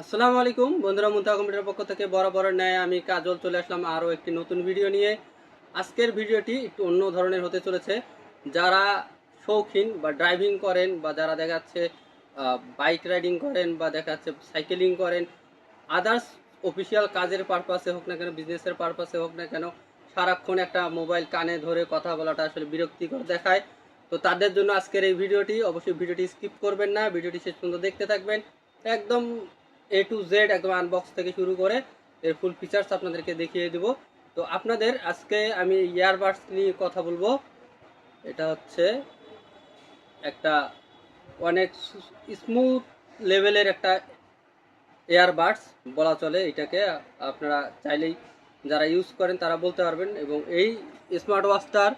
আসসালামু আলাইকুম বন্ধুরা, মুনতাহা কম্পিউটারের পক্ষ থেকে বরাবর ন্যায় আমি কাজল চলে আসলাম আরও একটি নতুন ভিডিও নিয়ে। আজকের ভিডিওটি একটু অন্য ধরনের হতে চলেছে। যারা শৌখিন বা ড্রাইভিং করেন বা যারা দেখা যাচ্ছে বাইক রাইডিং করেন বা দেখা যাচ্ছে সাইকেলিং করেন, আদার্স অফিসিয়াল কাজের পারপাসে হোক না কেন, বিজনেসের পারপাসে হোক না কেন, সারাক্ষণ একটা মোবাইল কানে ধরে কথা বলাটা আসলে বিরক্তিকর দেখায়। তো তাদের জন্য আজকের এই ভিডিওটি, অবশ্যই ভিডিওটি স্কিপ করবেন না, ভিডিওটি শেষ পর্যন্ত দেখতে থাকবেন। একদম এ টু জেড, একদম আনবক্স থেকে শুরু করে এর ফুল ফিচার্স আপনাদেরকে দেখিয়ে দেব। তো আপনাদের আজকে আমি ইয়ারবাডস নিয়ে কথা বলবো। এটা হচ্ছে একটা অনেক স্মুথ লেভেলের একটা এয়ারবাডস বলা চলে এটাকে। আপনারা চাইলেই যারা ইউজ করেন তারা বলতে পারবেন। এবং এই স্মার্ট ওয়াচটার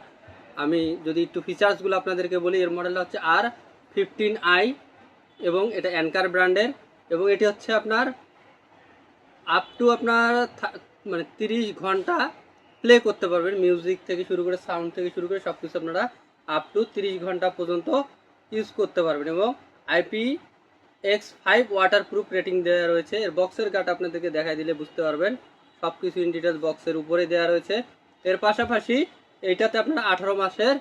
আমি যদি একটু ফিচার্সগুলো আপনাদেরকে বলি, এর মডেলটা হচ্ছে R15i এবং এটা অ্যানকার ব্র্যান্ডের। এবং এটি হচ্ছে আপনার আপ টু আপনার মানে 30 ঘন্টা প্লে করতে পারবেন। মিউজিক থেকে শুরু করে সাউন্ড থেকে শুরু করে সব কিছু আপনারা আপ টু 30 ঘন্টা পর্যন্ত ইউজ করতে পারবেন। এবং IP-X5 ওয়াটারপ্রুফ রেটিং দেওয়া রয়েছে। এর বক্সের গার্ড আপনাদেরকে দেখাই দিলে বুঝতে পারবেন, সব কিছু ইন ডিটেলস বক্সের উপরে দেওয়া রয়েছে। এর পাশাপাশি এইটাতে আপনারা 18 মাসের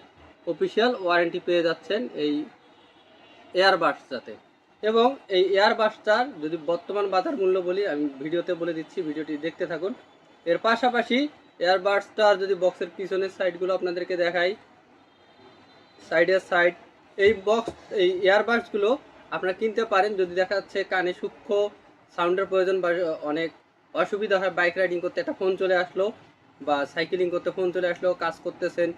অফিসিয়াল ওয়ারেন্টি পেয়ে যাচ্ছেন এই এয়ারবাডসটাতে। এবং এই এয়ারবাডসটার যদি বর্তমান বাজার মূল্য বলি, আমি ভিডিওতে বলে দিচ্ছি, ভিডিওটি দেখতে থাকুন। এর পাশাপাশি এয়ারবাডসটার যদি বক্সের পিছনের সাইডগুলো আপনাদেরকে দেখাই, সাইডের সাইড এই এয়ারবাডসগুলো আপনারা কিনতে পারেন যদি দেখা যাচ্ছে কানে সূক্ষ্ম সাউন্ডের প্রয়োজন বা অনেক অসুবিধা হয় বাইক রাইডিং করতে, একটা ফোন চলে আসলো বা সাইকেলিং করতে ফোন চলে আসলো, কাজ করতেছেন,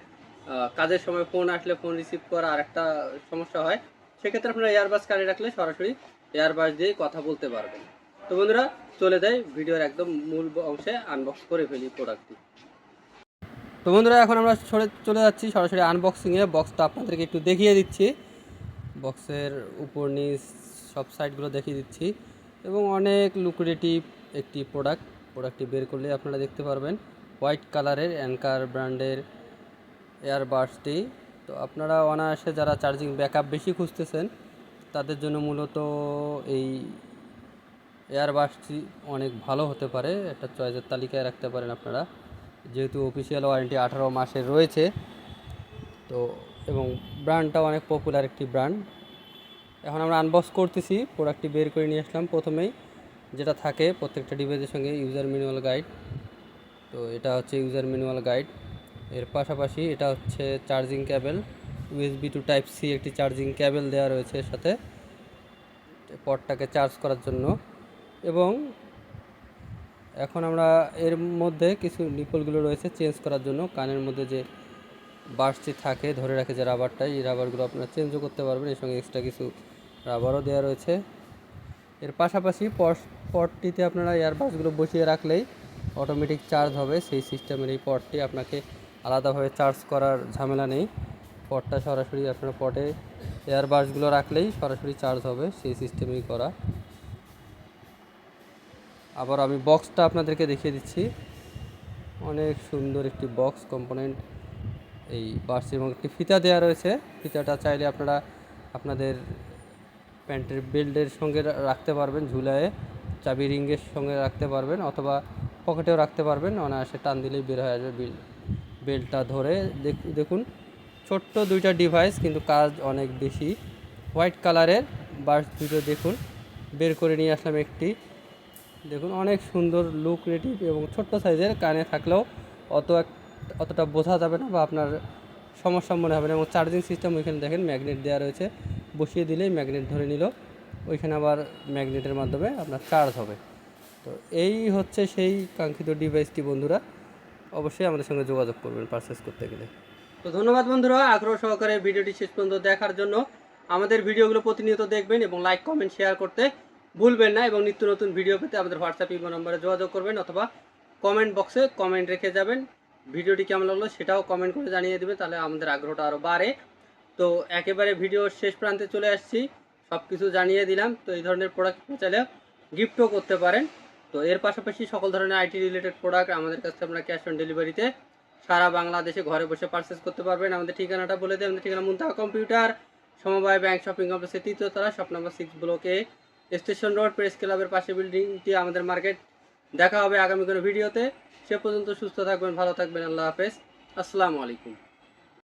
কাজের সময় ফোন আসলে ফোন রিসিভ করা আর একটা সমস্যা হয়, সেক্ষেত্রে আপনারা এয়ারবাডস কানে রাখলে সরাসরি এয়ারবাডস দিয়ে কথা বলতে পারবেন। তো বন্ধুরা, চলে যায় ভিডিওর একদম মূল অংশে, আনবক্স করে ফেলি প্রোডাক্টটি। তো বন্ধুরা, এখন আমরা চলে যাচ্ছি সরাসরি আনবক্সিংয়ে। বক্সটা আপনাদেরকে একটু দেখিয়ে দিচ্ছি, বক্সের উপর নিচ সব সাইডগুলো দেখিয়ে দিচ্ছি। এবং অনেক লুক্রেটিভ একটি প্রোডাক্টটি বের করলে আপনারা দেখতে পারবেন হোয়াইট কালারের অ্যানকার ব্র্যান্ডের এয়ারবাডসটি। তো আপনারা অনায়াসে যারা চার্জিং ব্যাকআপ বেশি খুঁজতেছেন তাদের জন্য মূলত এই এয়ারবাডসটি অনেক ভালো হতে পারে, একটা চয়েসের তালিকায় রাখতে পারেন আপনারা, যেহেতু অফিসিয়াল ওয়ারেন্টি 18 মাসের রয়েছে। তো এবং ব্র্যান্ডটা অনেক পপুলার একটি ব্র্যান্ড। এখন আমরা আনবক্স করতেছি, প্রোডাক্টটি বের করে নিয়ে আসলাম। প্রথমেই যেটা থাকে প্রত্যেকটা ডিভাইসের সঙ্গে ইউজার ম্যানুয়াল গাইড। তো এটা হচ্ছে ইউজার ম্যানুয়াল গাইড। এর পাশাপাশি এটা হচ্ছে charging cable, USB to type C একটি চার্জিং ক্যাবেল দেওয়া রয়েছে এর সাথে পডটাকে চার্জ করার জন্য। এবং এখন আমরা এর মধ্যে কিছু নিপলগুলো রয়েছে চেঞ্জ করার জন্য, কানের মধ্যে যে বাডসটি থাকে ধরে রাখে যে রাবারটা, এই রাবারগুলো আপনারা চেঞ্জও করতে পারবেন। এর সঙ্গে এক্সট্রা কিছু রাবারও দেওয়া রয়েছে। এর পাশাপাশি পডটিতে আপনারা এয়ারবাডসগুলো বসিয়ে রাখলেই অটোমেটিক চার্জ হবে, সেই সিস্টেমের এই পডটি, আপনাকে আলাদাভাবে চার্জ করার ঝামেলা নেই। পডটা সরাসরি আপনার পডে এয়ারবাডসগুলো রাখলেই সরাসরি চার্জ হবে, সেই সিস্টেমেই করা। আবার আমি বক্সটা আপনাদেরকে দেখিয়ে দিচ্ছি, অনেক সুন্দর একটি বক্স কম্পোনেন্ট এই বাডসের। এবং একটি ফিতা দেওয়া রয়েছে, ফিতাটা চাইলে আপনারা আপনাদের প্যান্টের বেল্টের সঙ্গে রাখতে পারবেন, ঝুলায়ে চাবি রিংয়ের সঙ্গে রাখতে পারবেন, অথবা পকেটেও রাখতে পারবেন। অনায়াসে টান দিলেই বের হয়ে আসবে বেল্টটা ধরে। দেখুন ছোট্ট দুইটা ডিভাইস কিন্তু কাজ অনেক বেশি। হোয়াইট কালারের বাডস দুটো দেখুন, বের করে নিয়ে আসলাম একটি। দেখুন অনেক সুন্দর লুক্রেটিভ এবং ছোট্ট সাইজের, কানে থাকলেও অতটা বোঝা যাবে না বা আপনার সমস্যা মনে হবে না। এবং চার্জিং সিস্টেম ওইখানে দেখেন ম্যাগনেট দেওয়া রয়েছে, বসিয়ে দিলেই ম্যাগনেট ধরে নিল, ওইখানে আবার ম্যাগনেটের মাধ্যমে আপনার চার্জ হবে। তো এই হচ্ছে সেই কাঙ্ক্ষিত ডিভাইসটি। বন্ধুরা অবশ্যই আমাদের সঙ্গে যোগাযোগ করবেন পারচেস করতে গেলে। তো ধন্যবাদ বন্ধুরা আগ্রহ সহকারে ভিডিওটি শেষ পর্যন্ত দেখার জন্য। আমাদের ভিডিওগুলো প্রতিনিয়ত দেখবেন এবং লাইক কমেন্ট শেয়ার করতে ভুলবেন না। এবং নিত্য নতুন ভিডিও পেতে আমাদের হোয়াটসঅ্যাপ ইমো নম্বরে যোগাযোগ করবেন, অথবা কমেন্ট বক্সে কমেন্ট রেখে যাবেন। ভিডিওটি কেমন লাগলো সেটাও কমেন্ট করে জানিয়ে দেবেন, তাহলে আমাদের আগ্রহটা আরও বাড়ে। তো একেবারে ভিডিওর শেষ প্রান্তে চলে আসছি, সব কিছু জানিয়ে দিলাম। তো এই ধরনের প্রোডাক্ট চাইলে গিফটও করতে পারেন। তো এর পাশাপাশি সকল ধরনের আইটি রিলেটেড প্রোডাক্ট আমাদের কাছে আপনারা ক্যাশ অন ডেলিভারিতে সারা বাংলাদেশে ঘরে বসে পারচেস করতে পারবেন। আমাদের ঠিকানাটা বলে দেয়, আমাদের ঠিকানা মুনতাহা কম্পিউটার, সমবায় ব্যাংক শপিং কমপ্লেক্সের 3য় তলা, শপ নাম্বার 6 ব্লকে স্টেশন রোড প্রেস ক্লাবের পাশে বিল্ডিংটি আমাদের মার্কেট। দেখা হবে আগামী কোনো ভিডিওতে। সে পর্যন্ত সুস্থ থাকবেন, ভালো থাকবেন। আল্লাহ হাফেজ, আসসালামু আলাইকুম।